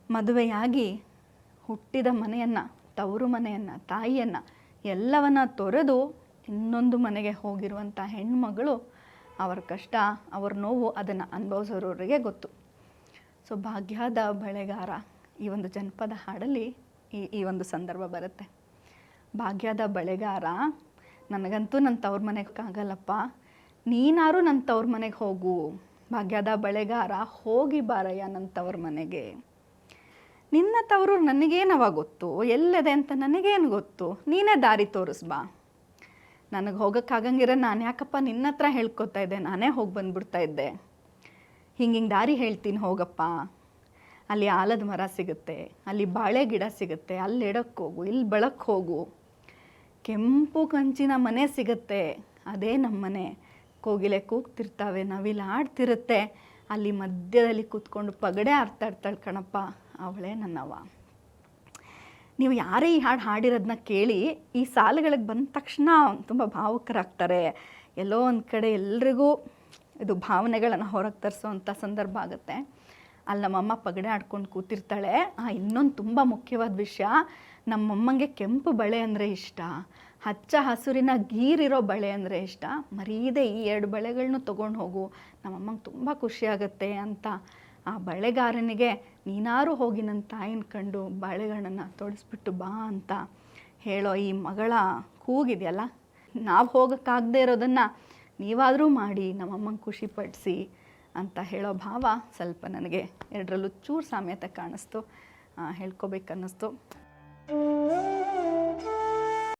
ಮದುವೆಯಾಗಿ ಹುಟ್ಟಿದ ಮನೆಯನ್ನು, ತವರು ಮನೆಯನ್ನು, ತಾಯಿಯನ್ನು ಎಲ್ಲವನ್ನ ತೊರೆದು ಇನ್ನೊಂದು ಮನೆಗೆ ಹೋಗಿರುವಂಥ ಹೆಣ್ಮಗಳು, ಅವರ ಕಷ್ಟ, ಅವ್ರ ನೋವು ಅದನ್ನು ಅನುಭವಿಸೋರವರಿಗೆ ಗೊತ್ತು. ಸೊ ಭಾಗ್ಯದ ಬಳೆಗಾರ ಈ ಒಂದು ಜನಪದ ಹಾಡಲ್ಲಿ ಈ ಒಂದು ಸಂದರ್ಭ ಬರುತ್ತೆ. ಭಾಗ್ಯದ ಬಳೆಗಾರ, ನನಗಂತೂ ನನ್ನ ತವ್ರ ಮನೆಗೆ ಆಗಲ್ಲಪ್ಪ, ನೀನಾರು ನನ್ನ ತವ್ರ ಮನೆಗೆ ಹೋಗು. ಭಾಗ್ಯದ ಬಳೆಗಾರ ಹೋಗಿ ಬಾರಯ್ಯ ನನ್ನ ತವ್ರ ಮನೆಗೆ. ನಿನ್ನ ತವರು ನನಗೇನವ ಗೊತ್ತು, ಎಲ್ಲದೆ ಅಂತ ನನಗೇನು ಗೊತ್ತು, ನೀನೇ ದಾರಿ ತೋರಿಸ್ಬಾ. ನನಗೆ ಹೋಗೋಕ್ಕಾಗಂಗಿರ ನಾನು ಯಾಕಪ್ಪ ನಿನ್ನ ಹತ್ರ ಹೇಳ್ಕೊತಾ ಇದ್ದೆ, ನಾನೇ ಹೋಗಿ ಬಂದ್ಬಿಡ್ತಾ ಇದ್ದೆ. ಹಿಂಗೆ ದಾರಿ ಹೇಳ್ತೀನಿ ಹೋಗಪ್ಪ. ಅಲ್ಲಿ ಆಲದ ಮರ ಸಿಗುತ್ತೆ, ಅಲ್ಲಿ ಬಾಳೆ ಗಿಡ ಸಿಗುತ್ತೆ, ಅಲ್ಲಿ ಎಡಕ್ಕೆ ಹೋಗು, ಇಲ್ಲಿ ಬೆಳಕ್ಕೆ ಹೋಗು. ಕೆಂಪು ಕಂಚಿನ ಮನೆ ಸಿಗುತ್ತೆ, ಅದೇ ನಮ್ಮ ಮನೆ. ಕೋಗಿಲೆ ಕೂಗ್ತಿರ್ತಾವೆ, ನವಿಲು ಆಡ್ತಿರುತ್ತೆ, ಅಲ್ಲಿ ಮಧ್ಯದಲ್ಲಿ ಕೂತ್ಕೊಂಡು ಪಗಡೆ ಆಡ್ತಾಡ್ತಾಳೆ ಕಣಪ್ಪ, ಅವಳೇ ನನ್ನವ್ವ. ನೀವು ಯಾರೇ ಈ ಹಾಡು ಹಾಡಿರೋದನ್ನ ಕೇಳಿ ಈ ಸಾಲುಗಳಿಗೆ ಬಂದ ತಕ್ಷಣ ತುಂಬ ಭಾವುಕರಾಗ್ತಾರೆ. ಎಲ್ಲೋ ಒಂದು ಕಡೆ ಎಲ್ರಿಗೂ ಇದು ಭಾವನೆಗಳನ್ನು ಹೊರಗೆ ತರಿಸೋವಂಥ ಸಂದರ್ಭ ಆಗುತ್ತೆ. ಅಲ್ಲಿ ನಮ್ಮಮ್ಮ ಪಗಡೆ ಆಡ್ಕೊಂಡು ಕೂತಿರ್ತಾಳೆ. ಇನ್ನೊಂದು ತುಂಬ ಮುಖ್ಯವಾದ ವಿಷಯ, ನಮ್ಮಮ್ಮಂಗೆ ಕೆಂಪು ಬಳೆ ಅಂದರೆ ಇಷ್ಟ, ಹಚ್ಚ ಹಸುರಿನ ಗೀರಿರೋ ಬಳೆ ಅಂದರೆ ಇಷ್ಟ. ಮರೀದೆ ಈ 2 ಬಳೆಗಳನ್ನೂ ತೊಗೊಂಡು ಹೋಗು, ನಮ್ಮಮ್ಮಂಗೆ ತುಂಬ ಖುಷಿಯಾಗತ್ತೆ ಅಂತ ಆ ಬಳೆಗಾರನಿಗೆ ನೀನಾರು ಹೋಗಿ ನನ್ನ ತಾಯಿನ ಕಂಡು ಬಳೆಗಳನ್ನು ತೊಡಿಸ್ಬಿಟ್ಟು ಬಾ ಅಂತ ಹೇಳೋ ಈ ಮಗಳ ಕೂಗಿದೆಯಲ್ಲ, ನಾವು ಹೋಗೋಕ್ಕಾಗದೇ ಇರೋದನ್ನು ನೀವಾದರೂ ಮಾಡಿ ನಮ್ಮಮ್ಮಂಗೆ ಖುಷಿಪಡಿಸಿ ಅಂತ ಹೇಳೋ ಭಾವ ಸ್ವಲ್ಪ ನನಗೆ ಎರಡರಲ್ಲೂ ಚೂರು ಸಾಮ್ಯತೆ ಕಾಣಿಸ್ತು, ಹೇಳ್ಕೊಬೇಕನ್ನಿಸ್ತು.